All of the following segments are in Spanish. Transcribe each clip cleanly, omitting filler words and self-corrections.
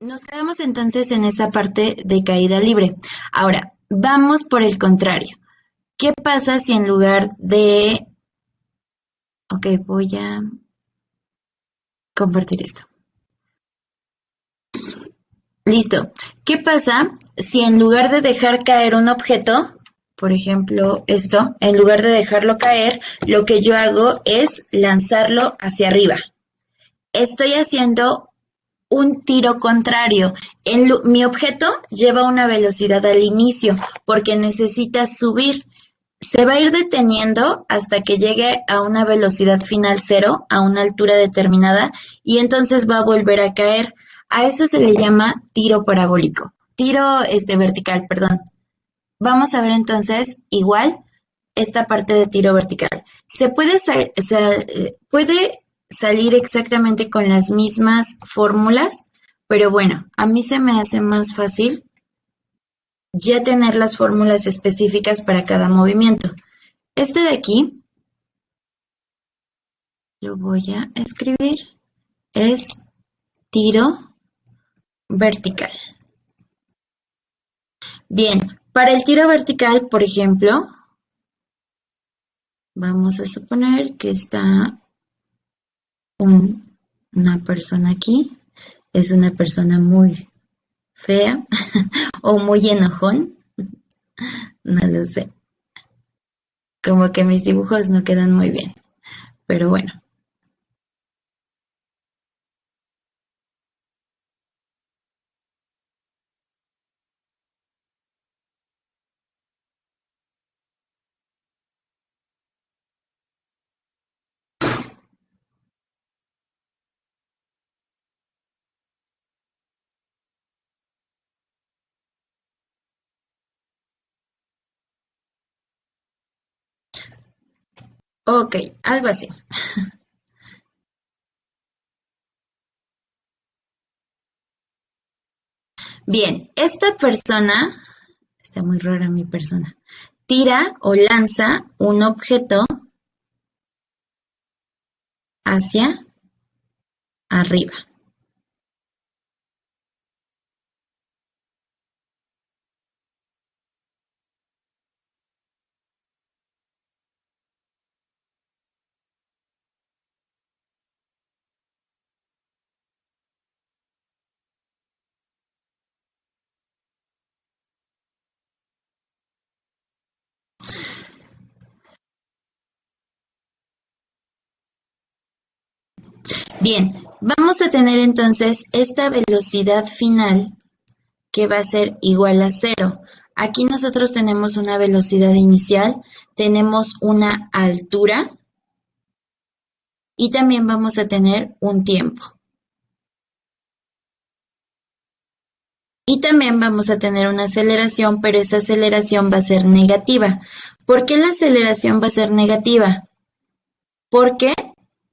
Nos quedamos entonces en esa parte de caída libre. Ahora, vamos por el contrario. ¿Qué pasa si en lugar de... Ok, voy a compartir esto. Listo. ¿Qué pasa si en lugar de dejar caer un objeto, por ejemplo esto, en lugar de dejarlo caer, lo que yo hago es lanzarlo hacia arriba? Estoy haciendo un tiro contrario. Mi objeto lleva una velocidad al inicio porque necesita subir. Se va a ir deteniendo hasta que llegue a una velocidad final cero, a una altura determinada, y entonces va a volver a caer. A eso se le llama tiro parabólico. Tiro vertical, perdón. Vamos a ver entonces igual esta parte de tiro vertical. Se puede, puede salir exactamente con las mismas fórmulas, pero bueno, a mí se me hace más fácil ya tener las fórmulas específicas para cada movimiento. Este de aquí, lo voy a escribir, es tiro vertical. Bien, para el tiro vertical, por ejemplo, vamos a suponer que está una persona aquí, es una persona muy fea o muy enojón, no lo sé. Como que mis dibujos no quedan muy bien, pero bueno. Ok, algo así. Bien, esta persona, está muy rara mi persona, tira o lanza un objeto hacia arriba. Bien, vamos a tener entonces esta velocidad final que va a ser igual a cero. Aquí nosotros tenemos una velocidad inicial, tenemos una altura y también vamos a tener un tiempo. Y también vamos a tener una aceleración, pero esa aceleración va a ser negativa. ¿Por qué la aceleración va a ser negativa? Porque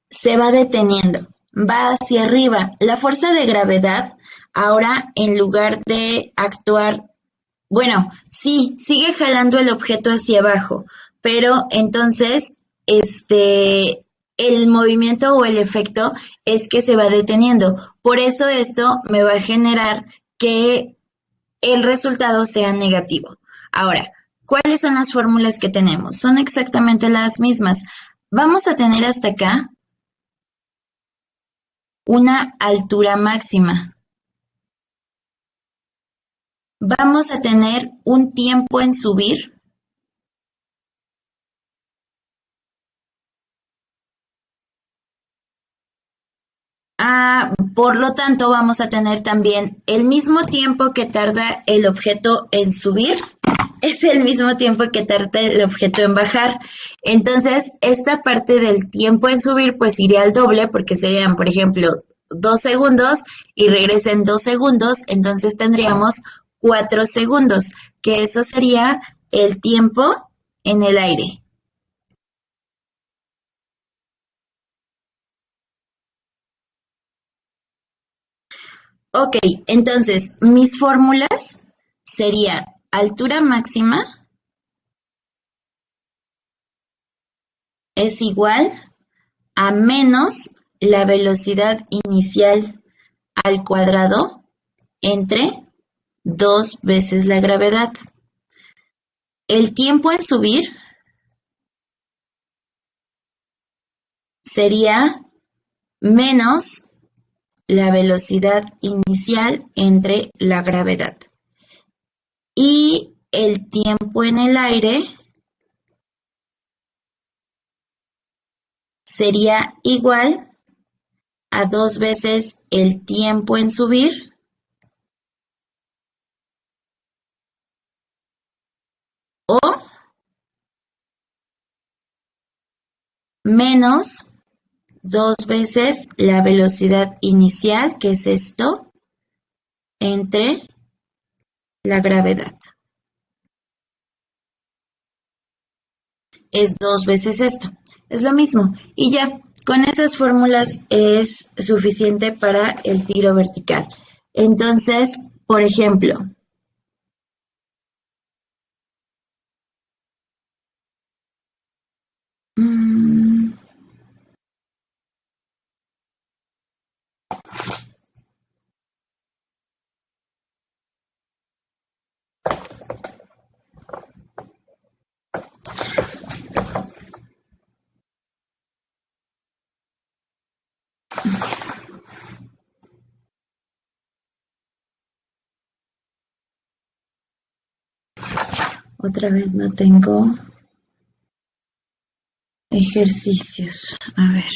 se va deteniendo, va hacia arriba. La fuerza de gravedad ahora en lugar de actuar, bueno, sí, sigue jalando el objeto hacia abajo, pero entonces el movimiento o el efecto es que se va deteniendo. Por eso esto me va a generar que el resultado sea negativo. Ahora, ¿cuáles son las fórmulas que tenemos? Son exactamente las mismas. Vamos a tener hasta acá una altura máxima. Vamos a tener un tiempo en subir. Por lo tanto, vamos a tener también el mismo tiempo que tarda el objeto en subir, es el mismo tiempo que tarda el objeto en bajar. Entonces, esta parte del tiempo en subir, pues iría al doble, porque serían, por ejemplo, 2 segundos y regresen 2 segundos, entonces tendríamos 4 segundos, que eso sería el tiempo en el aire. Ok, entonces mis fórmulas serían altura máxima es igual a menos la velocidad inicial al cuadrado entre 2 veces la gravedad. El tiempo en subir sería menos la velocidad inicial entre la gravedad. Y el tiempo en el aire sería igual a 2 veces el tiempo en subir o menos 2 veces la velocidad inicial, que es esto, entre la gravedad. Es 2 veces esto. Es lo mismo. Y ya, con esas fórmulas es suficiente para el tiro vertical. Entonces, por ejemplo, otra vez no tengo ejercicios. A ver.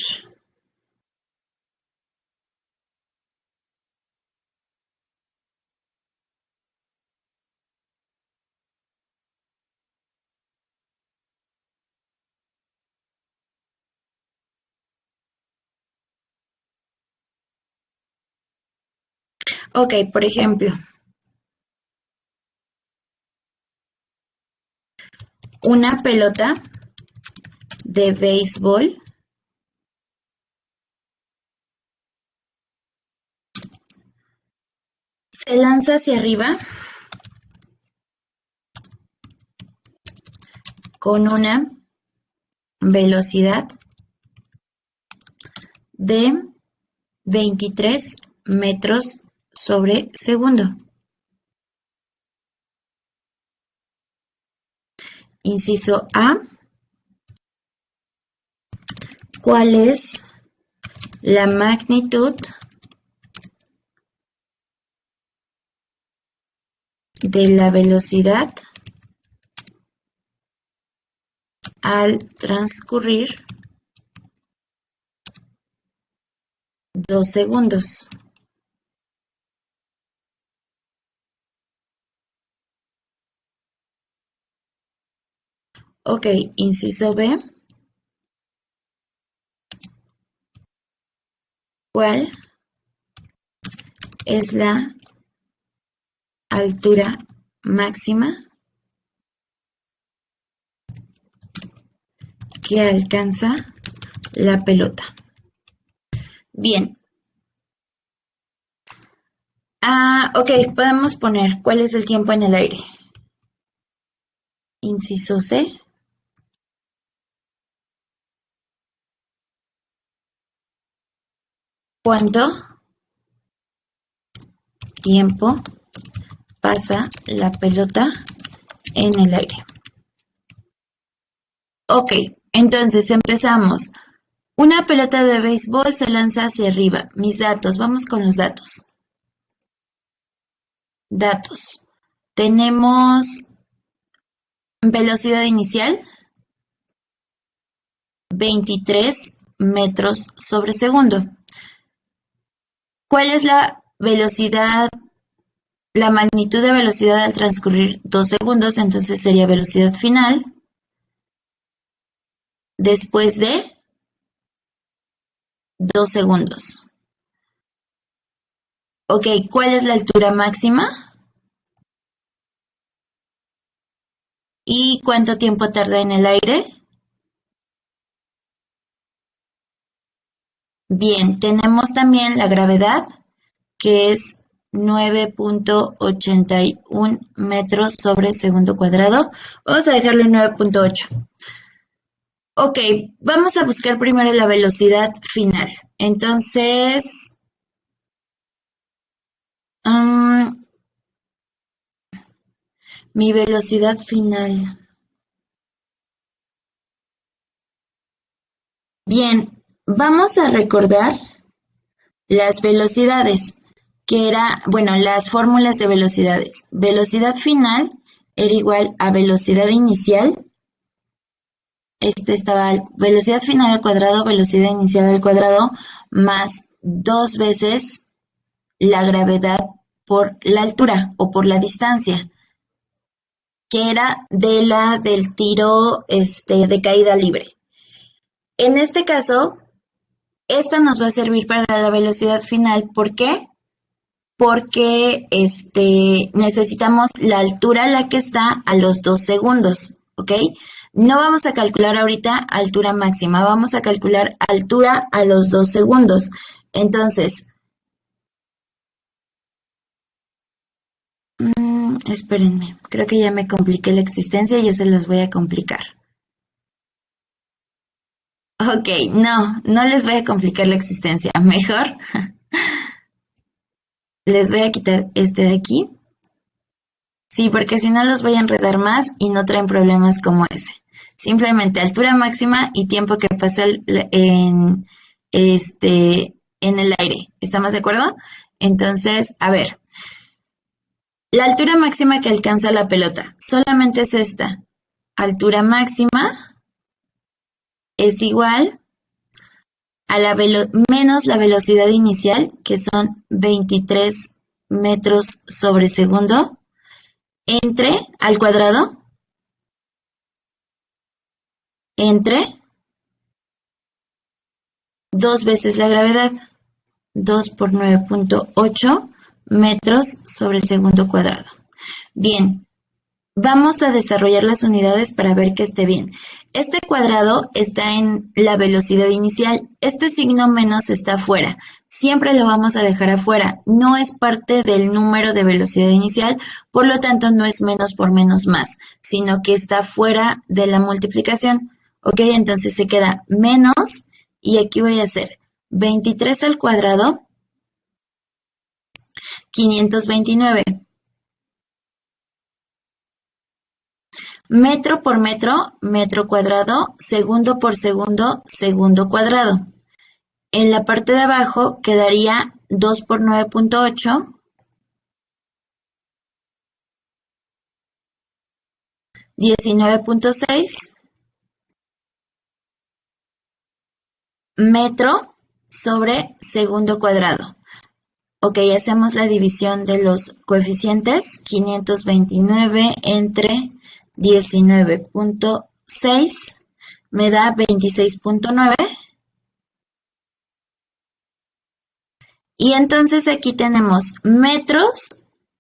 Ok, por ejemplo, una pelota de béisbol se lanza hacia arriba con una velocidad de 23 metros sobre segundo. Inciso A. ¿Cuál es la magnitud de la velocidad al transcurrir 2 segundos? Ok, inciso B. ¿Cuál es la altura máxima que alcanza la pelota? Bien. Ok, podemos poner ¿cuál es el tiempo en el aire? Inciso C. ¿Cuánto tiempo pasa la pelota en el aire? Ok, entonces empezamos. Una pelota de béisbol se lanza hacia arriba. Mis datos, vamos con los datos. Datos. Tenemos velocidad inicial, 23 metros sobre segundo. ¿Cuál es la velocidad, la magnitud de velocidad al transcurrir 2 segundos? Entonces sería velocidad final. Después de 2 segundos. Ok, ¿cuál es la altura máxima? ¿Y cuánto tiempo tarda en el aire? Bien, tenemos también la gravedad, que es 9.81 metros sobre segundo cuadrado. Vamos a dejarlo en 9.8. Ok, vamos a buscar primero la velocidad final. Entonces, Mm, mi velocidad final. Bien, vamos a recordar las velocidades, que era, bueno, las fórmulas de velocidades. Velocidad final era igual a velocidad inicial. Estaba velocidad final al cuadrado, velocidad inicial al cuadrado, más dos veces la gravedad por la altura o por la distancia, que era de la del tiro de caída libre. En este caso, esta nos va a servir para la velocidad final. ¿Por qué? Porque necesitamos la altura a la que está a los 2 segundos, ¿ok? No vamos a calcular ahorita altura máxima, vamos a calcular altura a los 2 segundos. Entonces, espérenme, creo que ya me compliqué la existencia y ya se las voy a complicar. Ok, no les voy a complicar la existencia. Mejor les voy a quitar este de aquí. Sí, porque si no los voy a enredar más y no traen problemas como ese. Simplemente altura máxima y tiempo que pasa en el aire. ¿Estamos de acuerdo? Entonces, a ver, la altura máxima que alcanza la pelota solamente es esta. Altura máxima es igual a menos la velocidad inicial, que son 23 metros sobre segundo, entre al cuadrado, entre dos veces la gravedad, 2 por 9.8 metros sobre segundo cuadrado. Bien, vamos a desarrollar las unidades para ver que esté bien. Este cuadrado está en la velocidad inicial. Este signo menos está afuera. Siempre lo vamos a dejar afuera. No es parte del número de velocidad inicial, por lo tanto no es menos por menos más, sino que está fuera de la multiplicación. Ok, entonces se queda menos y aquí voy a hacer 23 al cuadrado, 529. Metro por metro, metro cuadrado, segundo por segundo, segundo cuadrado. En la parte de abajo quedaría 2 por 9.8, 19.6 metro sobre segundo cuadrado. Ok, hacemos la división de los coeficientes. 529 entre 19.6 me da 26.9. Y entonces aquí tenemos metros,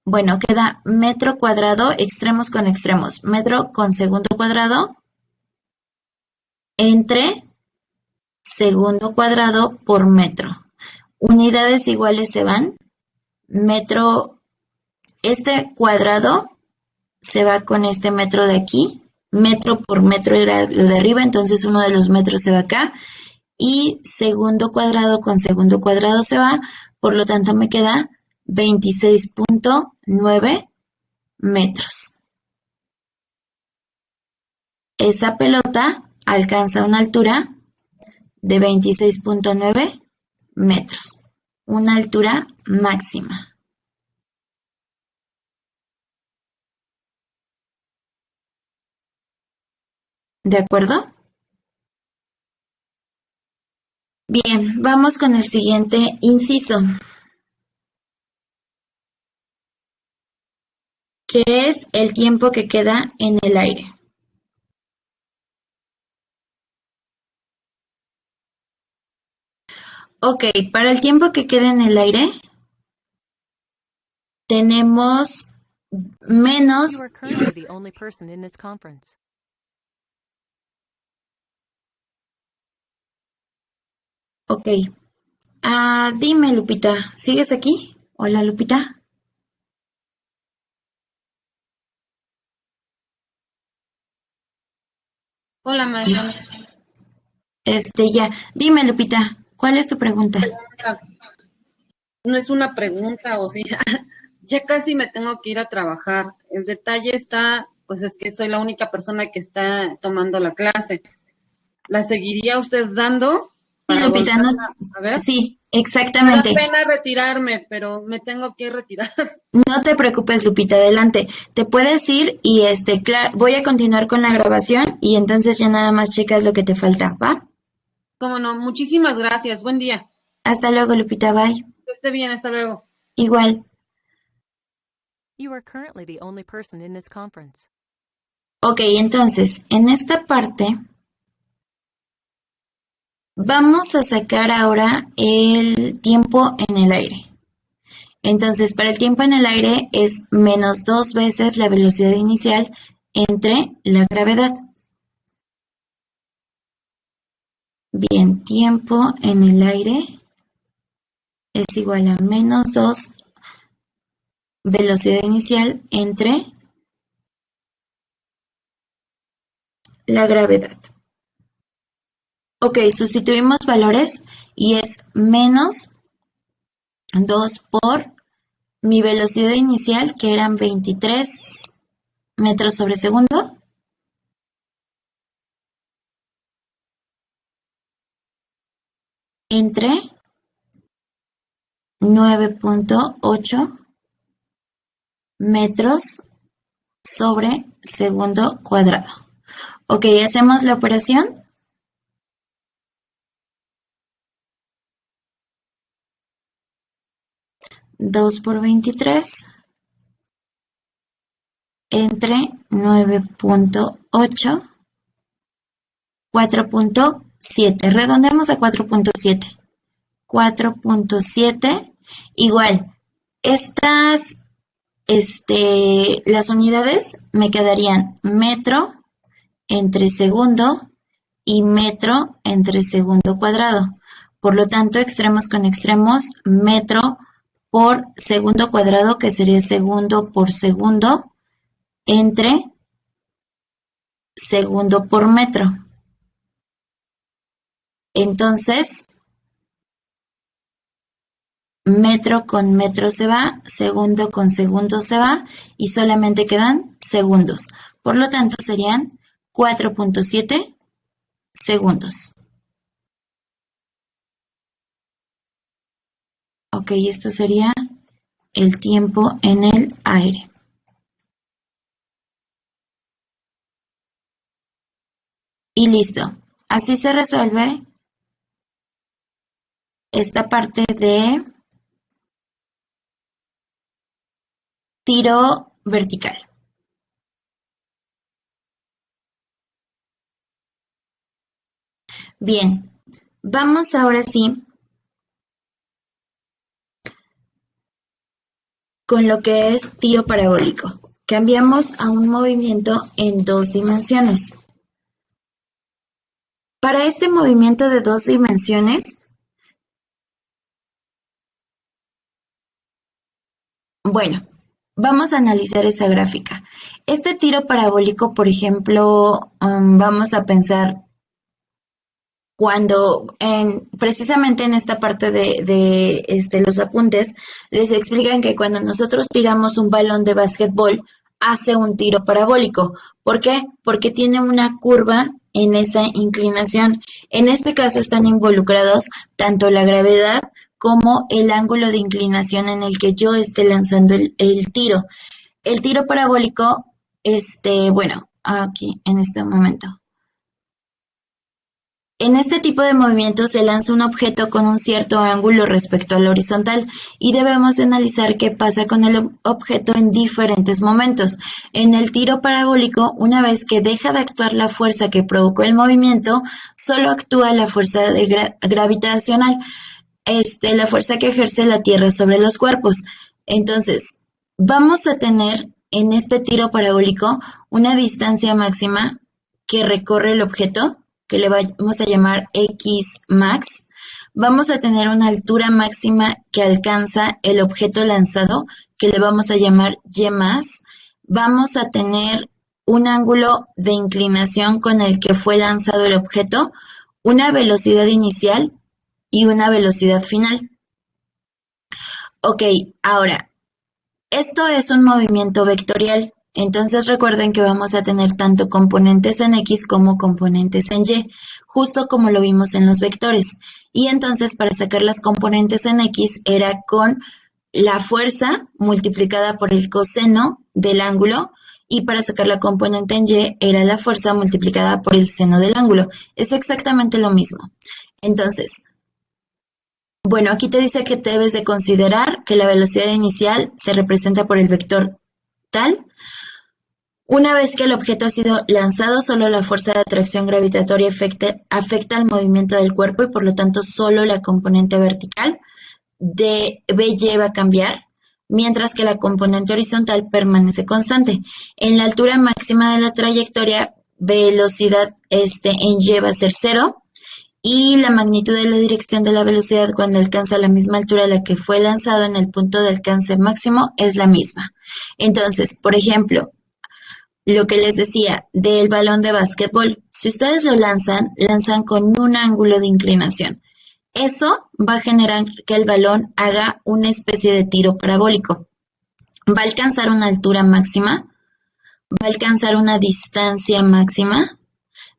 bueno, queda metro cuadrado, extremos con extremos, metro con segundo cuadrado entre segundo cuadrado por metro. Unidades iguales se van, metro, este cuadrado se va con este metro de aquí, metro por metro era lo de arriba, entonces uno de los metros se va acá, y segundo cuadrado con segundo cuadrado se va, por lo tanto me queda 26.9 metros. Esa pelota alcanza una altura de 26.9 metros, una altura máxima. ¿De acuerdo? Bien, vamos con el siguiente inciso, que es el tiempo que queda en el aire. Ok, para el tiempo que queda en el aire, tenemos menos. You are currently the only person in this conference. Ok. Dime, Lupita, ¿sigues aquí? Hola, Lupita. Hola, maestra. Ya. Dime, Lupita, ¿cuál es tu pregunta? No es una pregunta, o sí. Ya casi me tengo que ir a trabajar. El detalle está, pues es que soy la única persona que está tomando la clase. ¿La seguiría usted dando Sí, para Lupita, no, volverla a ver? sí, Me da exactamente. pena retirarme, pero me tengo que retirar. No te preocupes, Lupita, adelante. Te puedes ir y claro, voy a continuar con la grabación y entonces ya nada más checas lo que te falta, ¿va? Cómo no, muchísimas gracias. Buen día. Hasta luego, Lupita, bye. Que esté bien, hasta luego. Igual. You are currently the only person in this conference. Ok, entonces, en esta parte vamos a sacar ahora el tiempo en el aire. Entonces, para el tiempo en el aire es menos 2 veces la velocidad inicial entre la gravedad. Bien, tiempo en el aire es igual a menos 2 velocidad inicial entre la gravedad. Ok, sustituimos valores y es menos 2 por mi velocidad inicial, que eran 23 metros sobre segundo, entre 9.8 metros sobre segundo cuadrado. Ok, hacemos la operación. 2 por 23 entre 9.8, 4.7. Redondeamos a 4.7. 4.7. Igual, estas, las unidades me quedarían metro entre segundo y metro entre segundo cuadrado. Por lo tanto, extremos con extremos, metro por segundo cuadrado, que sería segundo por segundo, entre segundo por metro. Entonces, metro con metro se va, segundo con segundo se va y solamente quedan segundos. Por lo tanto, serían 4.7 segundos. Ok, esto sería el tiempo en el aire. Y listo. Así se resuelve esta parte de tiro vertical. Bien, vamos ahora sí con lo que es tiro parabólico. Cambiamos a un movimiento en 2 dimensiones. Para este movimiento de 2 dimensiones, bueno, vamos a analizar esa gráfica. Este tiro parabólico, por ejemplo, vamos a pensar cuando precisamente en esta parte de los apuntes, les explican que cuando nosotros tiramos un balón de básquetbol, hace un tiro parabólico. ¿Por qué? Porque tiene una curva en esa inclinación. En este caso están involucrados tanto la gravedad como el ángulo de inclinación en el que yo esté lanzando el tiro. El tiro parabólico, bueno, aquí en este momento. En este tipo de movimientos se lanza un objeto con un cierto ángulo respecto al horizontal y debemos analizar qué pasa con el objeto en diferentes momentos. En el tiro parabólico, una vez que deja de actuar la fuerza que provocó el movimiento, solo actúa la fuerza gravitacional, la fuerza que ejerce la Tierra sobre los cuerpos. Entonces, vamos a tener en este tiro parabólico una distancia máxima que recorre el objeto, que le vamos a llamar X max. Vamos a tener una altura máxima que alcanza el objeto lanzado, que le vamos a llamar Y más. Vamos a tener un ángulo de inclinación con el que fue lanzado el objeto, una velocidad inicial y una velocidad final. Ok, ahora, Esto es un movimiento vectorial. Entonces recuerden que vamos a tener tanto componentes en X como componentes en Y, justo como lo vimos en los vectores. Y entonces para sacar las componentes en X era con la fuerza multiplicada por el coseno del ángulo, y para sacar la componente en Y era la fuerza multiplicada por el seno del ángulo. Es exactamente lo mismo. Entonces, bueno, aquí te dice que debes de considerar que la velocidad inicial se representa por el vector tal. Una vez que el objeto ha sido lanzado, solo la fuerza de atracción gravitatoria afecta al movimiento del cuerpo y por lo tanto solo la componente vertical de BY va a cambiar, mientras que la componente horizontal permanece constante. En la altura máxima de la trayectoria, velocidad en Y va a ser cero, y la magnitud de la dirección de la velocidad cuando alcanza la misma altura a la que fue lanzado en el punto de alcance máximo es la misma. Entonces, por ejemplo, lo que les decía del balón de básquetbol, si ustedes lo lanzan con un ángulo de inclinación. Eso va a generar que el balón haga una especie de tiro parabólico. Va a alcanzar una altura máxima, va a alcanzar una distancia máxima,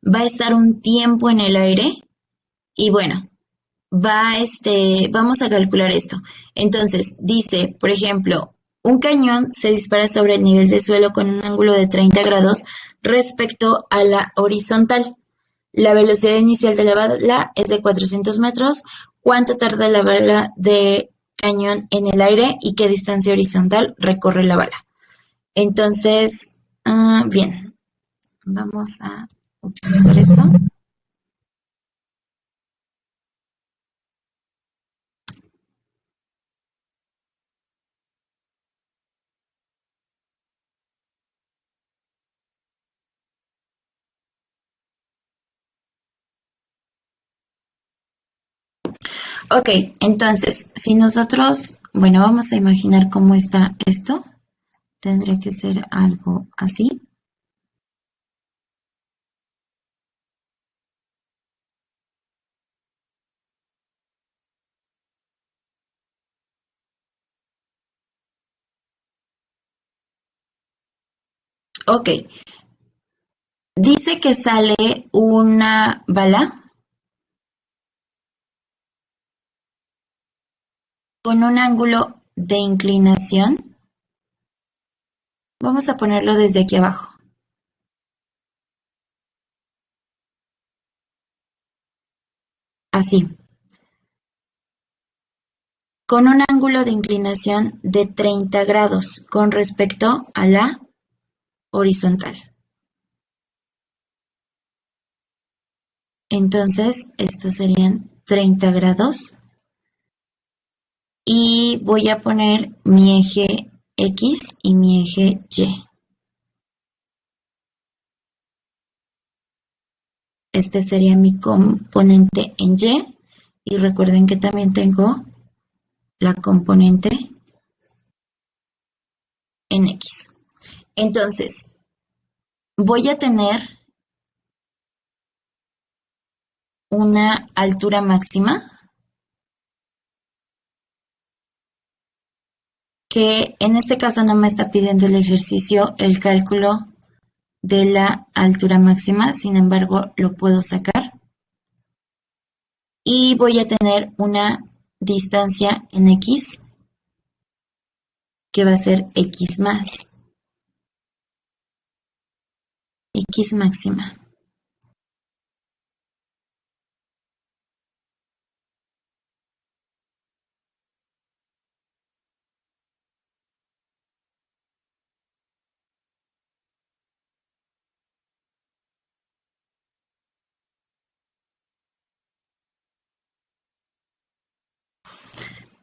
va a estar un tiempo en el aire y bueno, vamos a calcular esto. Entonces, dice, por ejemplo, un cañón se dispara sobre el nivel del suelo con un ángulo de 30 grados respecto a la horizontal. La velocidad inicial de la bala es de 400 metros. ¿Cuánto tarda la bala de cañón en el aire y qué distancia horizontal recorre la bala? Entonces, bien, vamos a utilizar esto. Ok, entonces, si nosotros, bueno, vamos a imaginar cómo está esto. Tendría que ser algo así. Ok, dice que sale una bala con un ángulo de inclinación. Vamos a ponerlo desde aquí abajo. Así. Con un ángulo de inclinación de 30 grados con respecto a la horizontal. Entonces, estos serían 30 grados. Y voy a poner mi eje X y mi eje Y. Este sería mi componente en Y. Y recuerden que también tengo la componente en X. Entonces, voy a tener una altura máxima que en este caso no me está pidiendo el ejercicio, el cálculo de la altura máxima, sin embargo lo puedo sacar. Y voy a tener una distancia en X que va a ser X más, X máxima.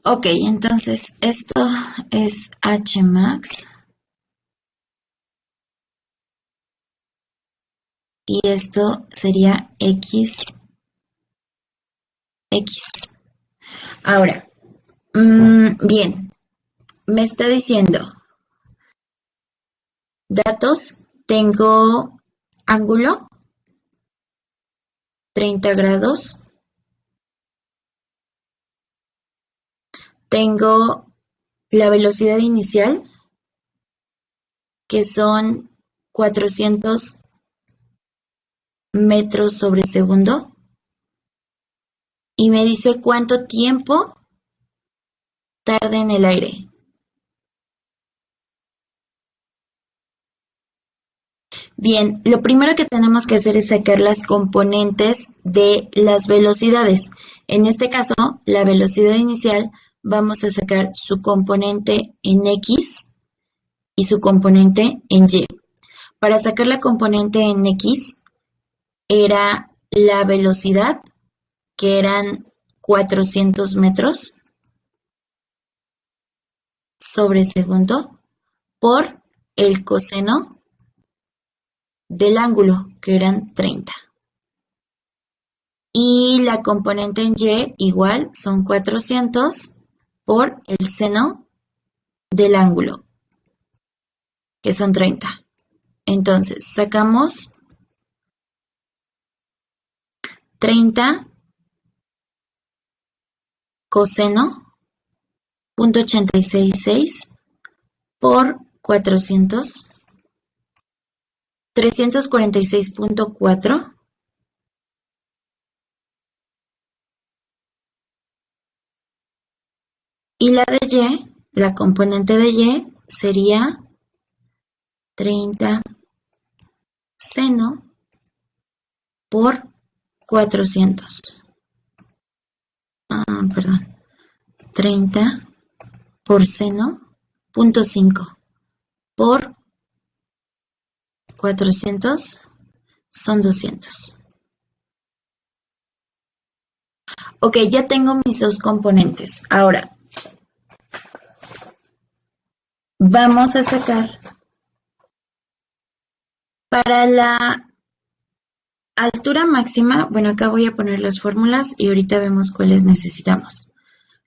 Ok, entonces esto es H max y esto sería X, X. Ahora, bien, me está diciendo datos, tengo ángulo, 30 grados, tengo la velocidad inicial, que son 400 metros sobre segundo, y me dice cuánto tiempo tarda en el aire. Bien, lo primero que tenemos que hacer es sacar las componentes de las velocidades. En este caso, la velocidad inicial, vamos a sacar su componente en X y su componente en Y. Para sacar la componente en X, era la velocidad, que eran 400 metros sobre segundo, por el coseno del ángulo, que eran 30. Y la componente en Y igual son 400 por el seno del ángulo, que son 30. Entonces, sacamos 30 coseno 0.866 por 400, 346.4. Y la de Y, la componente de Y, sería 30 seno por 400. Perdón. 30 por seno, 0.5 por 400 son 200. Ok, ya tengo mis dos componentes. Ahora, vamos a sacar para la altura máxima. Bueno, acá voy a poner las fórmulas y ahorita vemos cuáles necesitamos.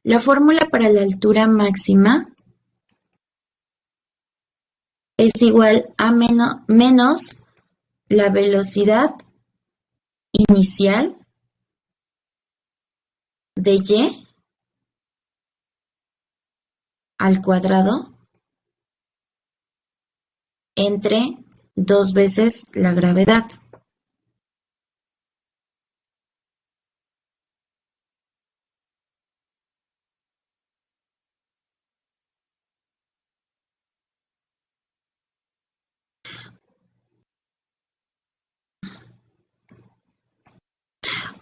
La fórmula para la altura máxima es igual a menos la velocidad inicial de Y al cuadrado entre 2 veces la gravedad.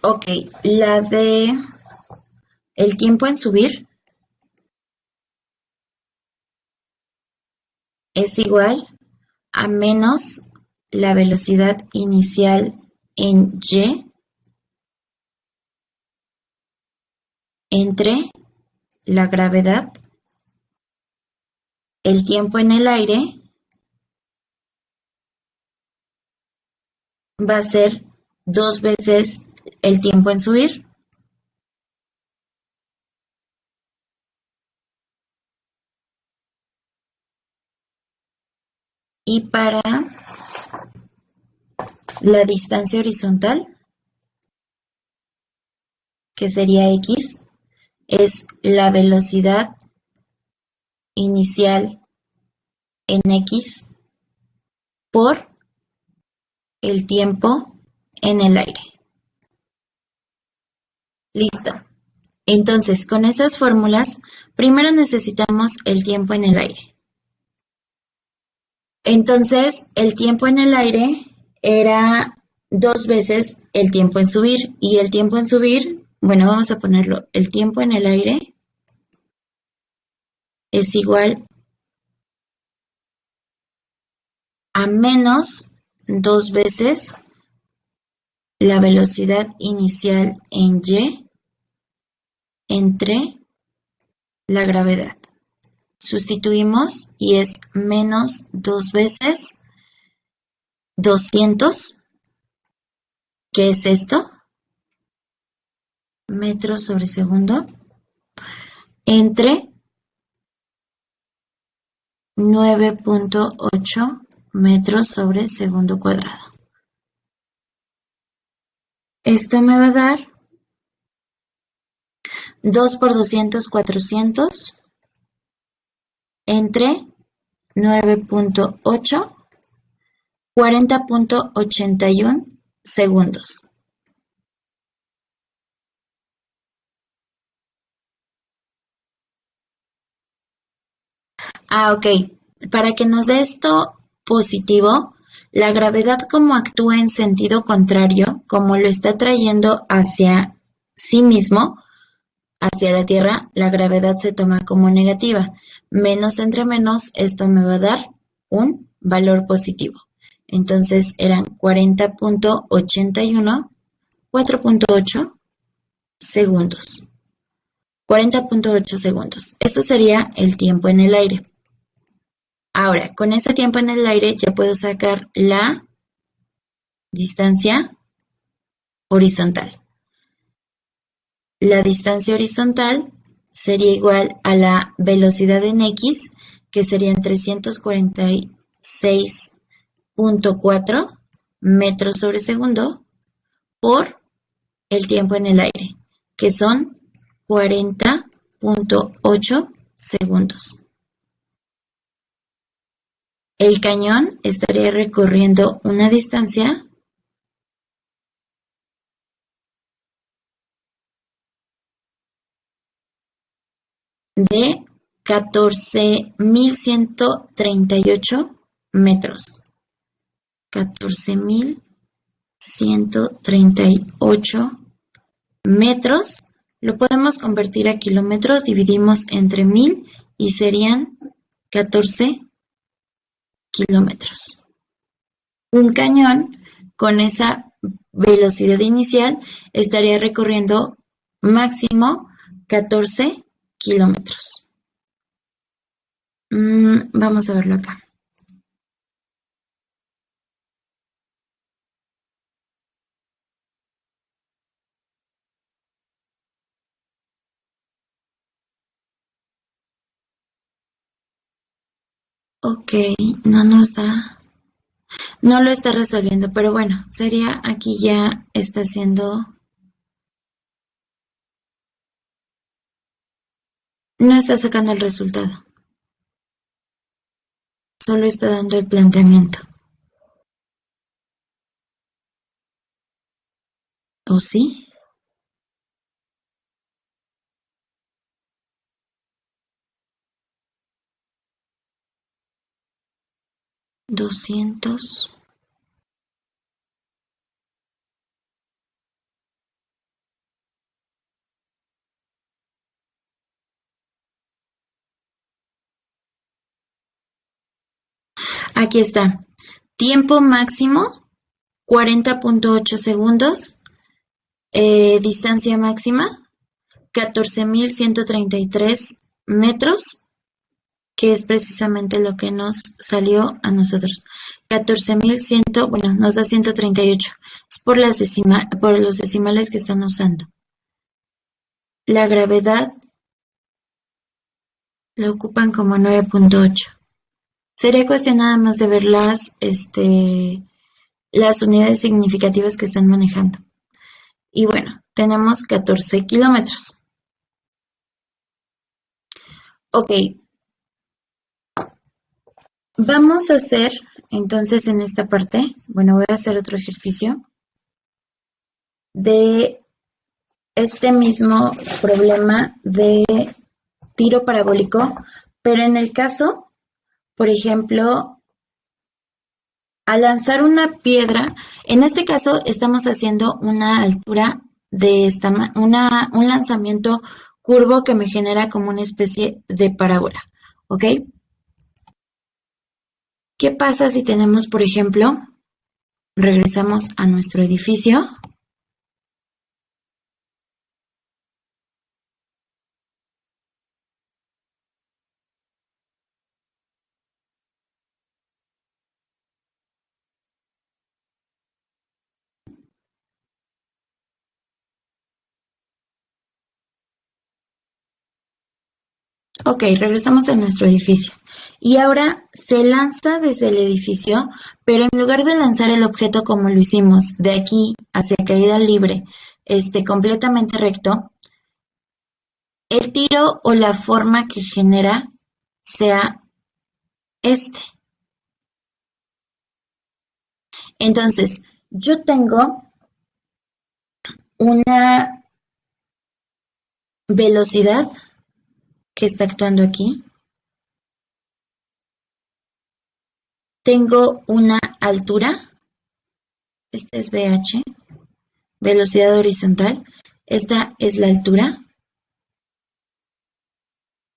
Ok, la de el tiempo en subir es igual a menos la velocidad inicial en Y entre la gravedad, el tiempo en el aire va a ser 2 veces el tiempo en subir. Y para la distancia horizontal, que sería X, es la velocidad inicial en X por el tiempo en el aire. Listo. Entonces, con esas fórmulas, primero necesitamos el tiempo en el aire. Entonces, el tiempo en el aire era 2 veces el tiempo en subir. Y el tiempo en subir, bueno, vamos a ponerlo, el tiempo en el aire es igual a menos 2 veces la velocidad inicial en Y entre la gravedad. Sustituimos y es menos 2 veces 200, ¿qué es esto? Metros sobre segundo, entre 9.8 metros sobre segundo cuadrado. Esto me va a dar 2 por 200, 400, entre 9.8, 40.81 segundos. Ok. Para que nos dé esto positivo, la gravedad como actúa en sentido contrario, como lo está trayendo hacia sí mismo, hacia la Tierra, la gravedad se toma como negativa. Menos entre menos, esto me va a dar un valor positivo. Entonces eran 40.81, 4.8 segundos. 40.8 segundos. Eso sería el tiempo en el aire. Ahora, con ese tiempo en el aire ya puedo sacar la distancia horizontal. La distancia horizontal sería igual a la velocidad en X, que serían 346.4 metros sobre segundo, por el tiempo en el aire, que son 40.8 segundos. El cañón estaría recorriendo una distancia de 14.138 metros. 14.138 metros. Lo podemos convertir a kilómetros, dividimos entre 1000 y serían 14 kilómetros. Un cañón con esa velocidad inicial estaría recorriendo máximo 14 kilómetros. Vamos a verlo acá. Ok, no nos da, no lo está resolviendo, pero bueno, sería aquí ya está haciendo, no está sacando el resultado, solo está dando el planteamiento. ¿O sí? $200. Aquí está. Tiempo máximo, 40.8 segundos. Distancia máxima, 14.133 metros, que es precisamente lo que nos salió a nosotros. 14.100, bueno, nos da 138. Es por por los decimales que están usando. La gravedad la ocupan como 9.8. Sería cuestión nada más de ver las unidades significativas que están manejando. Y bueno, tenemos 14 kilómetros. Ok. Vamos a hacer, entonces, en esta parte, bueno, voy a hacer otro ejercicio de este mismo problema de tiro parabólico, pero en el caso, por ejemplo, al lanzar una piedra, en este caso estamos haciendo una altura de un lanzamiento curvo que me genera como una especie de parábola, ¿ok? ¿Qué pasa si tenemos, por ejemplo, regresamos a nuestro edificio? Ok, regresamos a nuestro edificio. Y ahora se lanza desde el edificio, pero en lugar de lanzar el objeto como lo hicimos, de aquí hacia caída libre, completamente recto, el tiro o la forma que genera sea este. Entonces, yo tengo una velocidad que está actuando aquí. Tengo una altura, este es BH, velocidad horizontal, esta es la altura.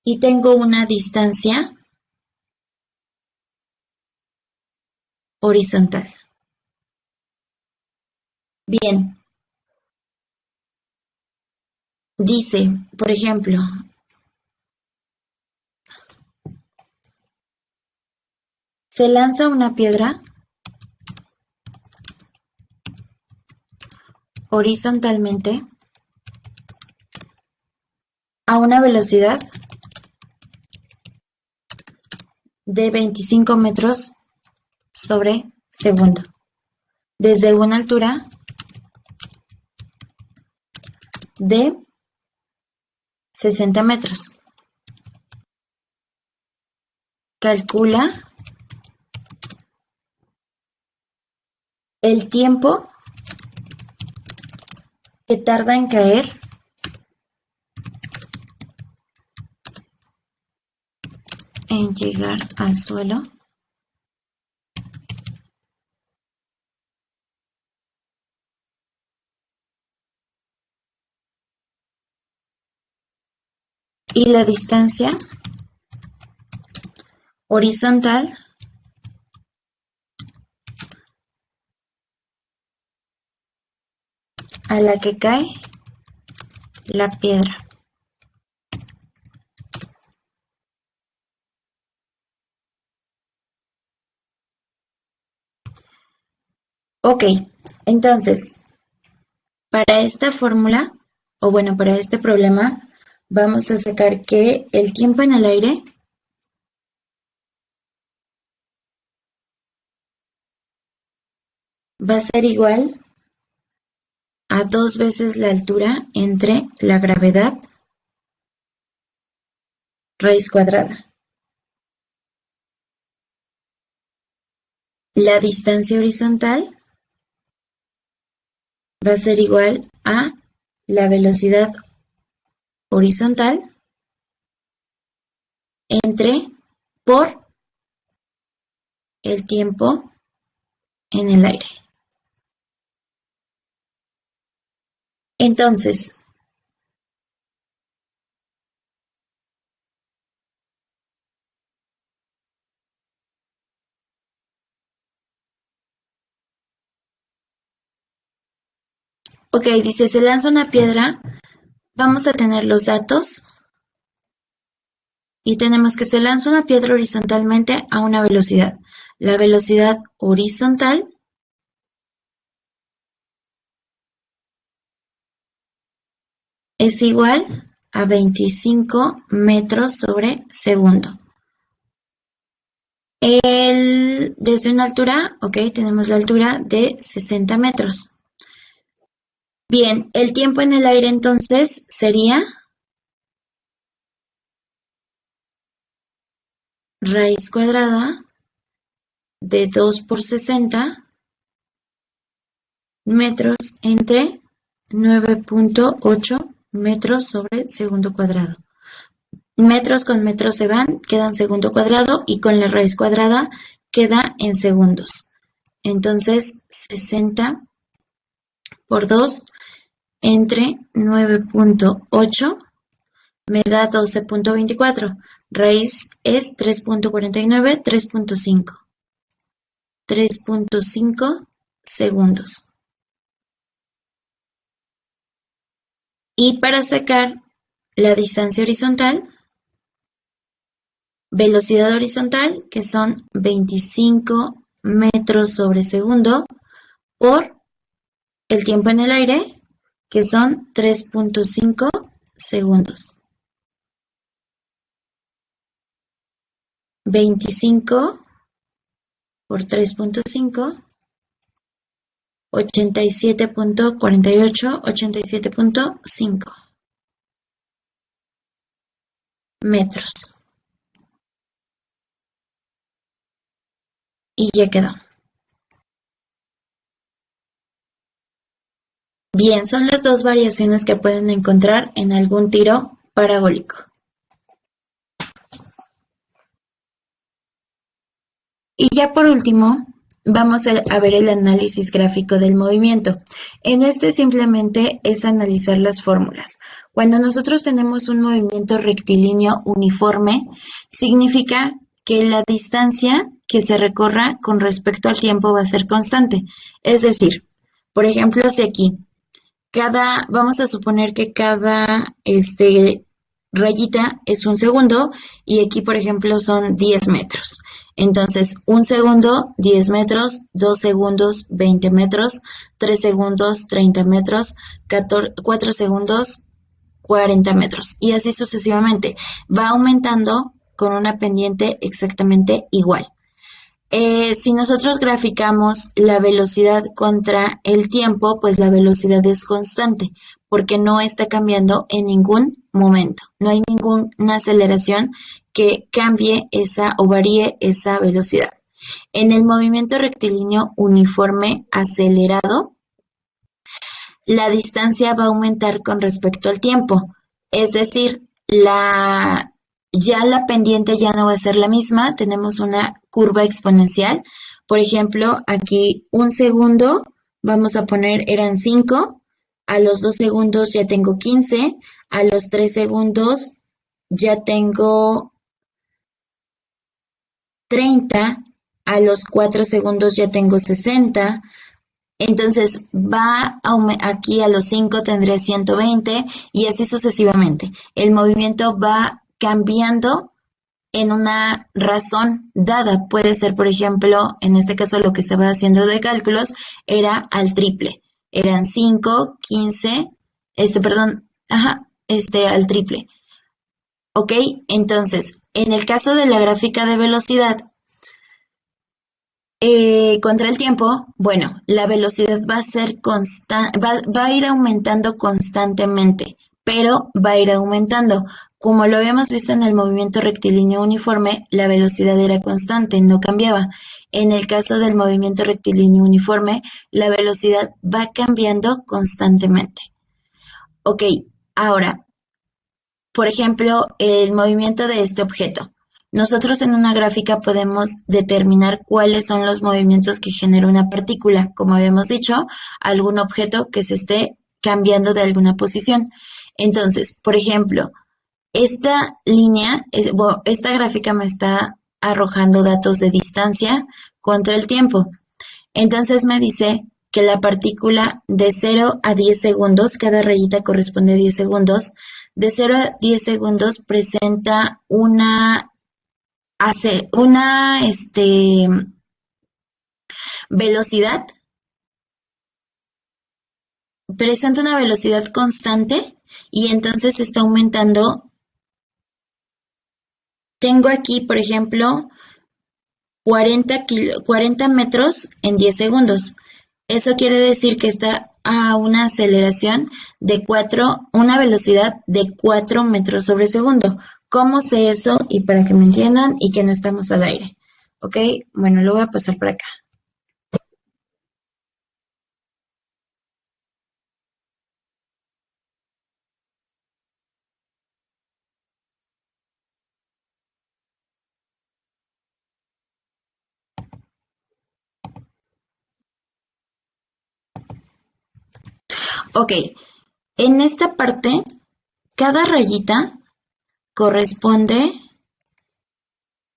Y tengo una distancia horizontal. Bien, dice, por ejemplo, se lanza una piedra horizontalmente a una velocidad de 25 metros sobre segundo, desde una altura de 60 metros. Calcula el tiempo que tarda en caer en llegar al suelo y la distancia horizontal a la que cae la piedra. Ok, entonces, para esta fórmula, o bueno, para este problema, vamos a sacar que el tiempo en el aire va a ser igual a 2 veces la altura entre la gravedad raíz cuadrada. La distancia horizontal va a ser igual a la velocidad horizontal entre por el tiempo en el aire. Entonces, ok, dice, se lanza una piedra, vamos a tener los datos y tenemos que se lanza una piedra horizontalmente a una velocidad. La velocidad horizontal es igual a 25 metros sobre segundo. Desde una altura, ok, tenemos la altura de 60 metros. Bien, el tiempo en el aire entonces sería raíz cuadrada de 2 por 60 metros entre 9.8 metros sobre segundo cuadrado. Metros con metros se van, quedan segundo cuadrado y con la raíz cuadrada queda en segundos. Entonces, 60 por 2 entre 9.8 me da 12.24. Raíz es 3.49, 3.5. 3.5 segundos. Y para sacar la distancia horizontal, velocidad horizontal, que son 25 metros sobre segundo, por el tiempo en el aire, que son 3.5 segundos. 25 por 3.5, 87.48, 87.5 metros. y ya quedó. Bien, son las dos variaciones que pueden encontrar en algún tiro parabólico. Y ya por último, vamos a ver el análisis gráfico del movimiento. En este simplemente es analizar las fórmulas. Cuando nosotros tenemos un movimiento rectilíneo uniforme, significa que la distancia que se recorra con respecto al tiempo va a ser constante. Es decir, por ejemplo, si aquí vamos a suponer que cada rayita es un segundo y aquí, por ejemplo, son 10 metros. Entonces, un segundo, 10 metros, 2 segundos, 20 metros, 3 segundos, 30 metros, 4 segundos, 40 metros. Y así sucesivamente. Va aumentando con una pendiente exactamente igual. Si nosotros graficamos la velocidad contra el tiempo, pues la velocidad es constante, porque no está cambiando en ningún momento. No hay ninguna aceleración que cambie esa o varíe esa velocidad. En el movimiento rectilíneo uniforme acelerado, la distancia va a aumentar con respecto al tiempo. Es decir, ya la pendiente ya no va a ser la misma, tenemos una curva exponencial. Por ejemplo, aquí un segundo, vamos a poner, eran 5, a los 2 segundos ya tengo 15, a los 3 segundos ya tengo 30, a los 4 segundos ya tengo 60. Entonces aquí a los 5 tendré 120 y así sucesivamente. El movimiento va cambiando en una razón dada. Puede ser, por ejemplo, en este caso lo que estaba haciendo de cálculos era al triple. Eran 5, 15, al triple. ¿Ok? Entonces, en el caso de la gráfica de velocidad, contra el tiempo, bueno, la velocidad va a ser constante, va a ir aumentando constantemente, pero va a ir aumentando. Como lo habíamos visto en el movimiento rectilíneo uniforme, la velocidad era constante, no cambiaba. En el caso del movimiento rectilíneo uniforme, la velocidad va cambiando constantemente. Ok, ahora, por ejemplo, el movimiento de este objeto. Nosotros en una gráfica podemos determinar cuáles son los movimientos que genera una partícula, como habíamos dicho, algún objeto que se esté cambiando de alguna posición. Entonces, por ejemplo, esta esta gráfica me está arrojando datos de distancia contra el tiempo. Entonces me dice que la partícula de 0 a 10 segundos, cada rayita corresponde a 10 segundos, de 0 a 10 segundos presenta una velocidad, presenta una velocidad constante y entonces está aumentando. Tengo aquí, por ejemplo, 40 metros en 10 segundos. Eso quiere decir que está a una aceleración de una velocidad de 4 metros sobre segundo. ¿Cómo sé eso? Y para que me entiendan y que no estamos al aire. ¿Ok? Bueno, lo voy a pasar por acá. Ok, en esta parte, cada rayita corresponde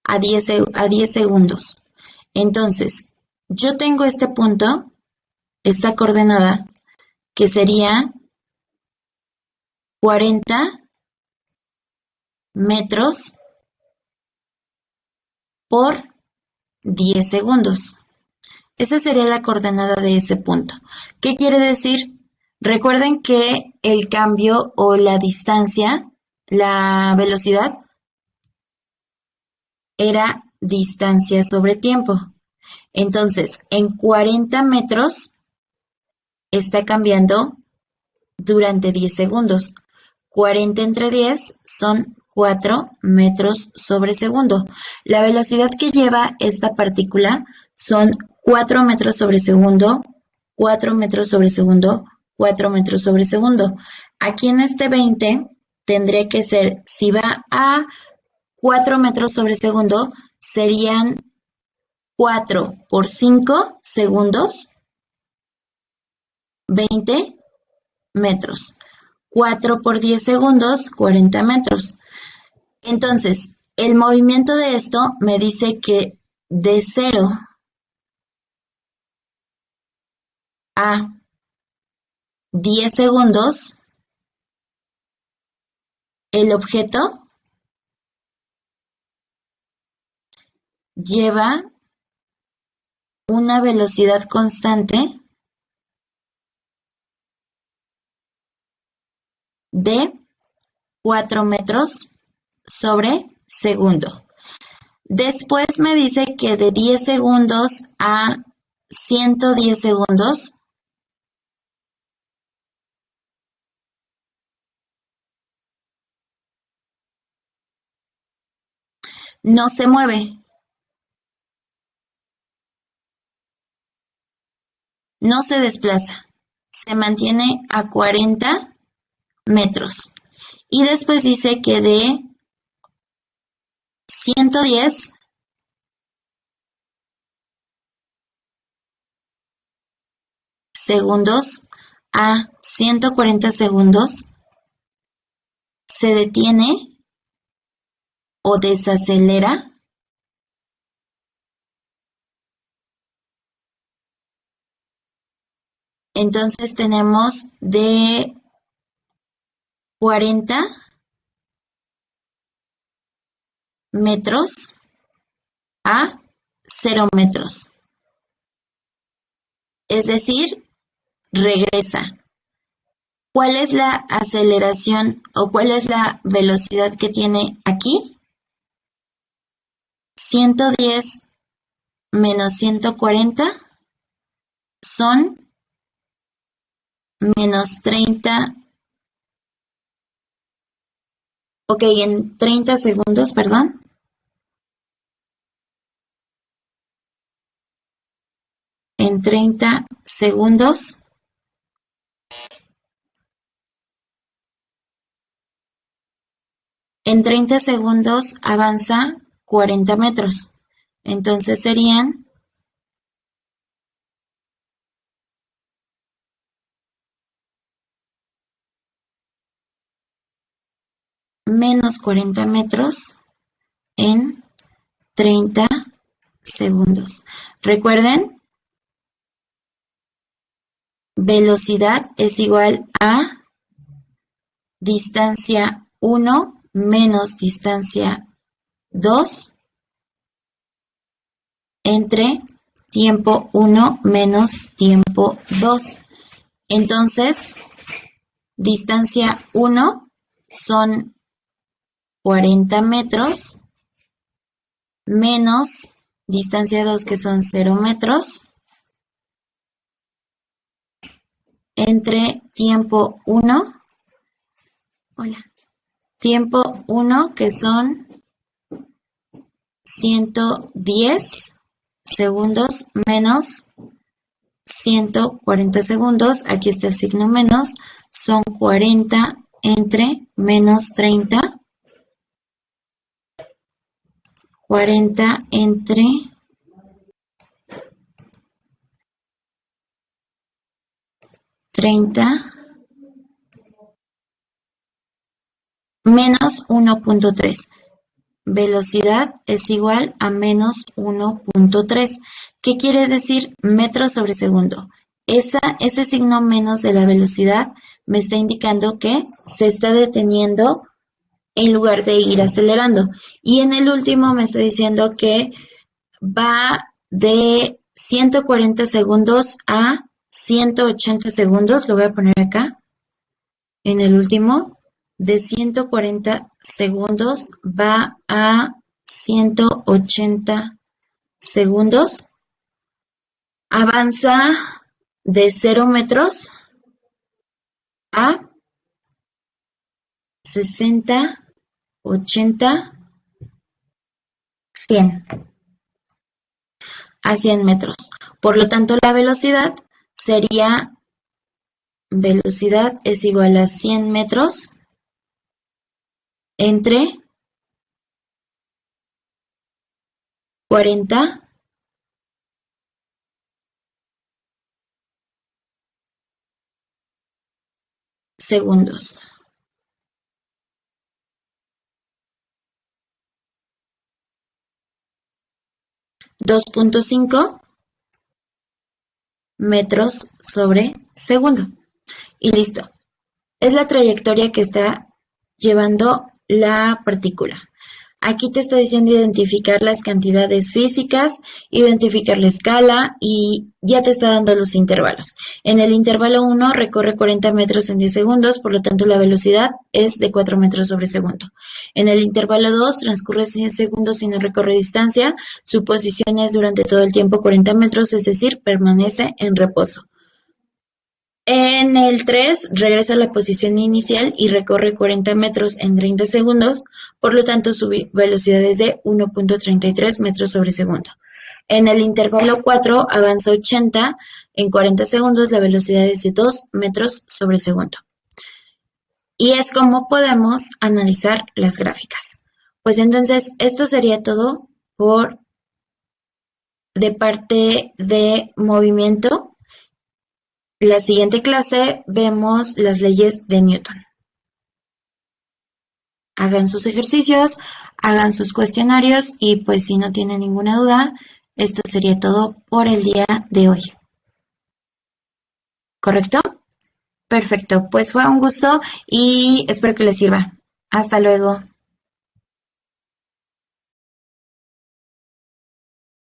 a 10 segundos. Entonces, yo tengo este punto, esta coordenada, que sería 40 metros por 10 segundos. Esa sería la coordenada de ese punto. ¿Qué quiere decir? Recuerden que el cambio o la distancia, la velocidad, era distancia sobre tiempo. Entonces, en 40 metros está cambiando durante 10 segundos. 40 entre 10 son 4 metros sobre segundo. La velocidad que lleva esta partícula son 4 metros sobre segundo, 4 metros sobre segundo, 4 metros sobre segundo. Aquí en este 20 tendría que ser, si va a 4 metros sobre segundo, serían 4 por 5 segundos, 20 metros. 4 por 10 segundos, 40 metros. Entonces, el movimiento de esto me dice que de 0 a 10 segundos, el objeto lleva una velocidad constante de 4 metros sobre segundo. Después me dice que de 10 segundos a 110 segundos no se mueve, no se desplaza, se mantiene a 40 metros. Y después dice que de 110 segundos a 140 segundos se detiene o desacelera. Entonces tenemos de 40 metros a 0 metros. Es decir, regresa. ¿Cuál es la aceleración o cuál es la velocidad que tiene aquí? 110 menos 140 son menos 30. Ok, en 30 segundos, perdón. En 30 segundos avanza 40 metros. Entonces serían menos 40 metros en 30 segundos. Recuerden, velocidad es igual a distancia 1 menos distancia 2 entre tiempo 1 menos tiempo 2. Entonces, distancia 1 son 40 metros menos distancia 2 que son 0 metros entre tiempo 1, tiempo 1 que son 110 segundos menos 140 segundos, aquí está el signo menos, son 40 entre menos 30, 40 entre 30 menos 1.3. Velocidad es igual a menos 1.3. ¿Qué quiere decir metros sobre segundo? Ese signo menos de la velocidad me está indicando que se está deteniendo en lugar de ir acelerando. Y en el último me está diciendo que va de 140 segundos a 180 segundos. Lo voy a poner acá. En el último, de 140 segundos va a 180 segundos. Avanza de 0 metros a 60, 80, 100 a 100 metros. Por lo tanto, la velocidad sería, velocidad es igual a 100 metros entre 40 segundos. 2.5 metros sobre segundo. Y listo. Es la trayectoria que está llevando la partícula. Aquí te está diciendo identificar las cantidades físicas, identificar la escala y ya te está dando los intervalos. En el intervalo 1 recorre 40 metros en 10 segundos, por lo tanto la velocidad es de 4 metros sobre segundo. En el intervalo 2 transcurre 100 segundos y no recorre distancia. Su posición es durante todo el tiempo 40 metros, es decir, permanece en reposo. En el 3 regresa a la posición inicial y recorre 40 metros en 30 segundos, por lo tanto su velocidad es de 1.33 metros sobre segundo. En el intervalo 4 avanza 80 en 40 segundos, la velocidad es de 2 metros sobre segundo. Y es como podemos analizar las gráficas. Pues entonces esto sería todo de parte de movimiento. La siguiente clase vemos las leyes de Newton. Hagan sus ejercicios, hagan sus cuestionarios y pues si no tienen ninguna duda, esto sería todo por el día de hoy. ¿Correcto? Perfecto, pues fue un gusto y espero que les sirva. Hasta luego.